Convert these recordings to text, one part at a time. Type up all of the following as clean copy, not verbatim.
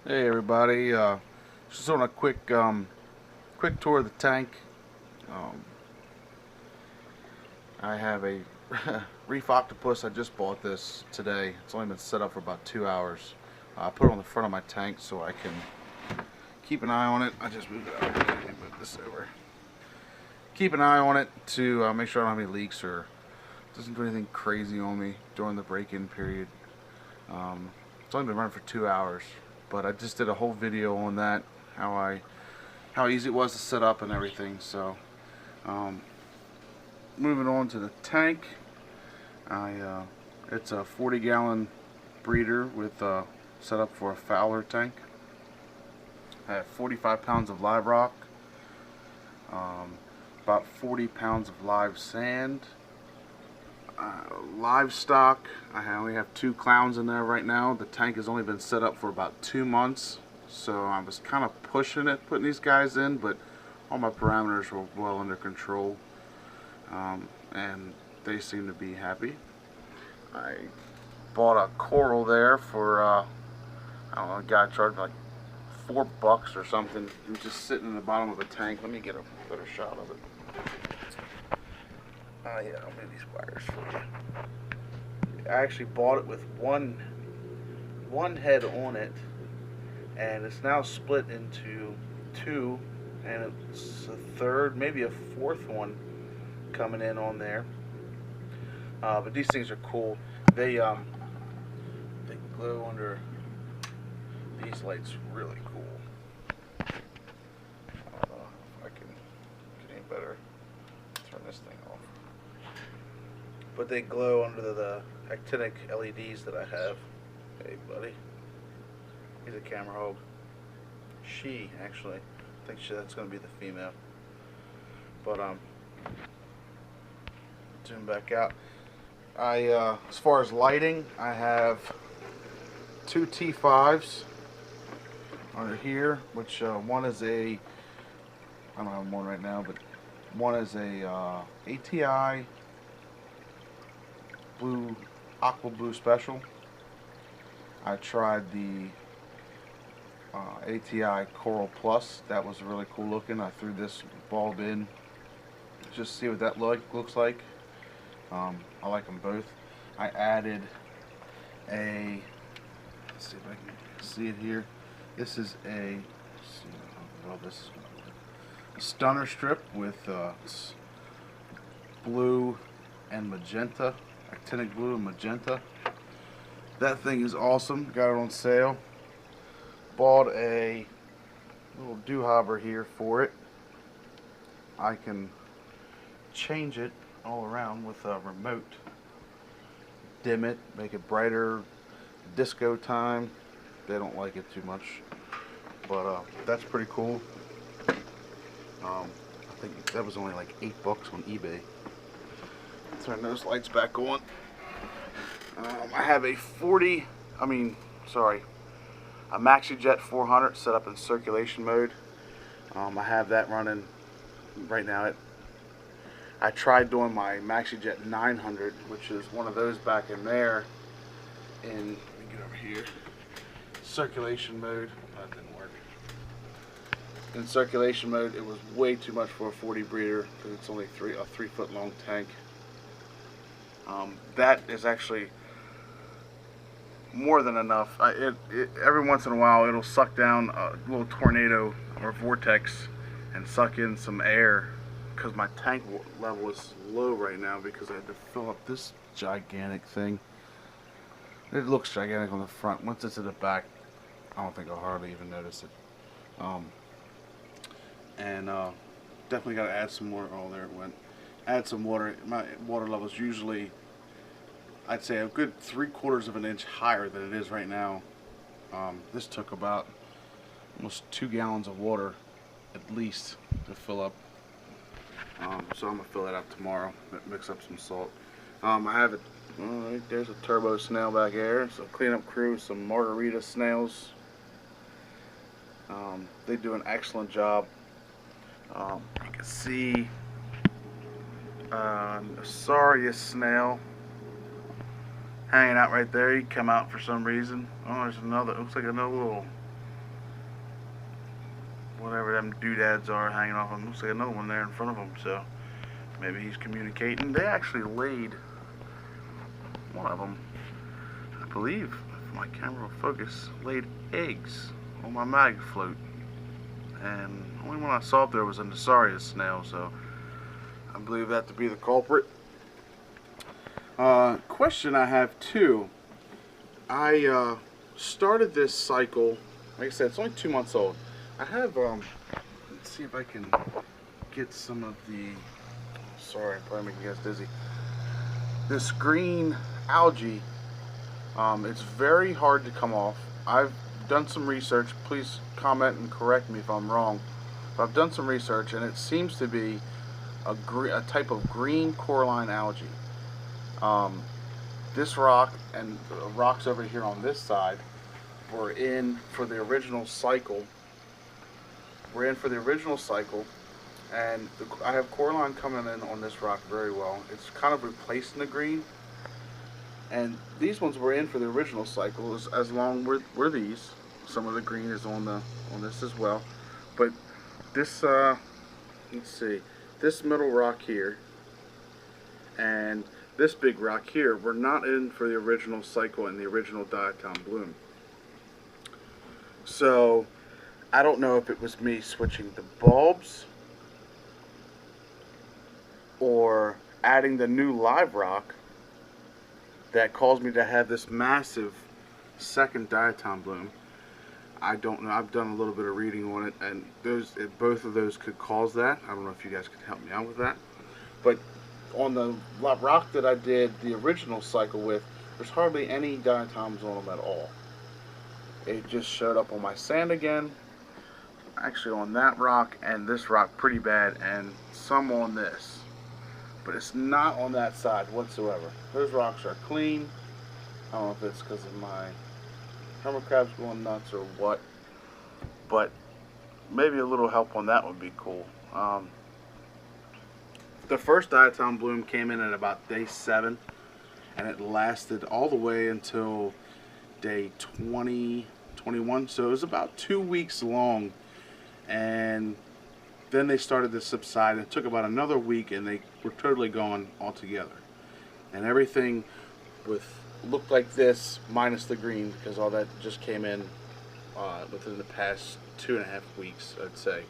Hey everybody, just on a quick tour of the tank. Um, I have a Reef Octopus. I just bought this today. It's only been set up for about 2 hours. I put it on the front of my tank so I can keep an eye on it. I just moved it over. Let me move this over. Keep an eye on it to make sure I don't have any leaks or doesn't do anything crazy on me during the break-in period. It's only been running for 2 hours, but I just did a whole video on that, how easy it was to set up and everything. So, um, moving on to the tank, it's a 40-gallon breeder with set up for a FOWLR tank. I have 45 pounds of live rock, about 40 pounds of live sand. Livestock, I only have 2 clowns in there right now. The tank has only been set up for about 2 months, so I was kind of pushing it, putting these guys in, but all my parameters were well under control, and they seem to be happy. I bought a coral there for, I don't know, a guy charged like $4 or something. It was just sitting in the bottom of a tank. Let me get a better shot of it. Yeah, I'll move these wires for you. I actually bought it with one head on it, and it's now split into 2, and it's a third, maybe a 4th one coming in on there. But these things are cool. They glow under these lights. Really cool. I don't know if I can get any better. Turn this thing off. But they glow under the actinic LEDs that I have. Hey, buddy. He's a camera hog. She, actually. I think that's going to be the female. But, zoom back out. As far as lighting, I have 2 T5s under here, which one is a, I don't have one right now, but one is a ATI blue, aqua blue special. I tried the ATI Coral Plus. That was really cool looking. I threw this bulb in just to see what that looks like. I like them both. I added a, let's see if I can see it here. This is a, a stunner strip with blue and magenta, actinic blue and magenta. That thing is awesome. Got it on sale. Bought a little doohobber here for it. I can change it all around with a remote. Dim it, make it brighter, disco time. They don't like it too much, but that's pretty cool. I think that was only like $8 on eBay. Turn those lights back on. I have a a MaxiJet 400 set up in circulation mode. I have that running right now. I tried doing my MaxiJet 900, which is one of those back in there, in, let me get over here, circulation mode. That didn't work. In circulation mode, it was way too much for a 40 breeder because it's only a 3-foot long tank. That is actually more than enough. Every once in a while, it'll suck down a little tornado or vortex and suck in some air, because my tank level is low right now because I had to fill up this gigantic thing. It looks gigantic on the front. Once it's at the back, I don't think I'll hardly even notice it. Definitely got to add some more. Oh, there it went. Add some water. My water level is usually, I'd say, a good 3/4 of an inch higher than it is right now. This took about almost 2 gallons of water at least to fill up. So I'm gonna fill that up tomorrow. Mix up some salt. I have it. Alright, there's a turbo snail back there. So cleanup crew, some margarita snails. They do an excellent job. You can see Sarius snail hanging out right there. He come out for some reason. Oh, there's another. Looks like another little whatever them doodads are hanging off him. Looks like another one there in front of him, so maybe he's communicating. They actually laid, one of them, I believe, if my camera will focus, laid eggs on my mag float. And the only one I saw up there was a Nasarius snail, so I believe that to be the culprit. Question I have too. I started this cycle, like I said, it's only 2 months old. I have, let's see if I can get some of the, sorry, I'm probably making you guys dizzy. This green algae, it's very hard to come off. I've done some research, please comment and correct me if I'm wrong, but I've done some research and it seems to be a type of green coralline algae. This rock and the rocks over here on this side were in for the original cycle. We're in for the original cycle, and I have coralline coming in on this rock very well. It's kind of replacing the green, and these ones were in for the original cycle. As long were these. Some of the green is on this as well, but this let's see, this middle rock here and this big rock here were not in for the original cycle and the original diatom bloom. So I don't know if it was me switching the bulbs or adding the new live rock that caused me to have this massive second diatom bloom. I don't know. I've done a little bit of reading on it, and both of those could cause that. I don't know if you guys could help me out with that. But on the rock that I did the original cycle with, there's hardly any diatoms on them at all. It just showed up on my sand again, actually on that rock and this rock pretty bad, and some on this, but it's not on that side whatsoever. Those rocks are clean. I don't know if it's because of my hermit crabs going nuts or what, but maybe a little help on that would be cool. The first diatom bloom came in at about day 7, and it lasted all the way until day 20, 21, so it was about 2 weeks long, and then they started to subside. It took about another week, and they were totally gone altogether, and everything looked like this minus the green, because all that just came in within the past 2.5 weeks, I'd say.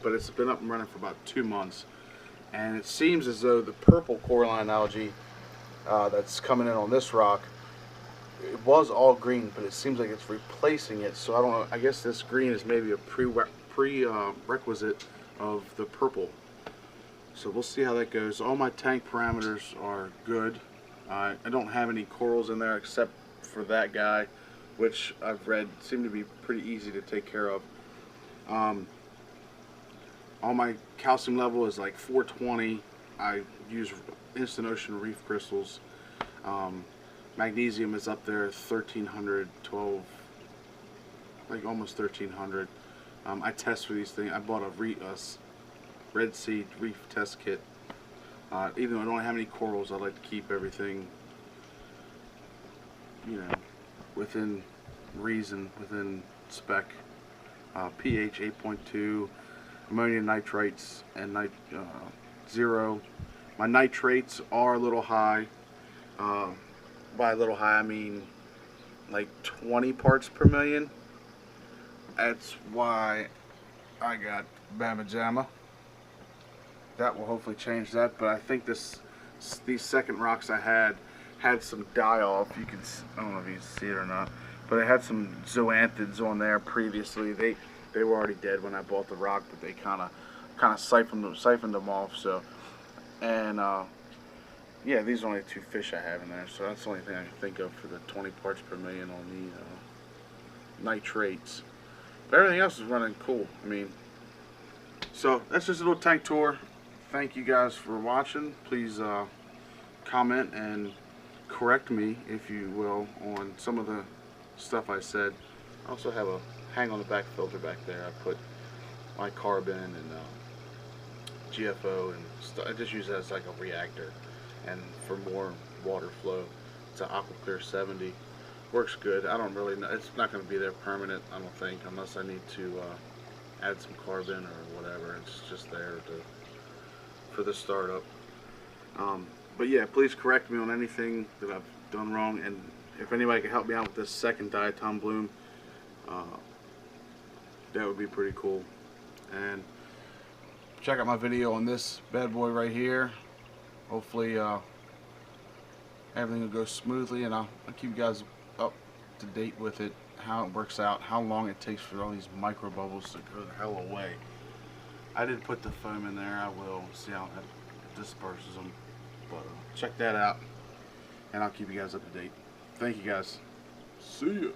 But it's been up and running for about 2 months, and it seems as though the purple coralline algae that's coming in on this rock, it was all green, but it seems like it's replacing it. So I don't know, I guess this green is maybe a prerequisite of the purple. So we'll see how that goes. All my tank parameters are good. I don't have any corals in there except for that guy, which I've read seem to be pretty easy to take care of. All my calcium level is like 420. I use Instant Ocean reef crystals. Magnesium is up there, 1300, 12, like almost 1300. I test for these things. I bought a Red Sea reef test kit. Even though I don't have any corals, I like to keep everything, you know, within reason, within spec. pH 8.2, ammonium nitrates, and 0. My nitrates are a little high. By a little high, I mean like 20 parts per million. That's why I got Bama Jamma. That will hopefully change that, but I think these second rocks I had some die-off. You can, I don't know if you can see it or not, but I had some zoanthids on there previously. They were already dead when I bought the rock, but they kind of siphoned them off. So, and yeah, these are only 2 fish I have in there, so that's the only thing I can think of for the 20 parts per million on the nitrates. But everything else is running cool. I mean, so that's just a little tank tour. Thank you guys for watching. Please comment and correct me, if you will, on some of the stuff I said. I also have a hang on the back filter back there. I put my carbon and GFO and stuff. I just use it as like a reactor, and for more water flow, it's an AquaClear 70. Works good. I don't really know. It's not going to be there permanent, I don't think, unless I need to add some carbon or whatever. It's just there for the startup. But yeah, please correct me on anything that I've done wrong, and if anybody can help me out with this second diatom bloom, that would be pretty cool. And check out my video on this bad boy right here. Hopefully everything will go smoothly, and I'll keep you guys up to date with it, how it works out, how long it takes for all these micro bubbles to go the hell away. I did put the foam in there. I will see how that disperses them, but check that out, and I'll keep you guys up to date. Thank you guys. See ya.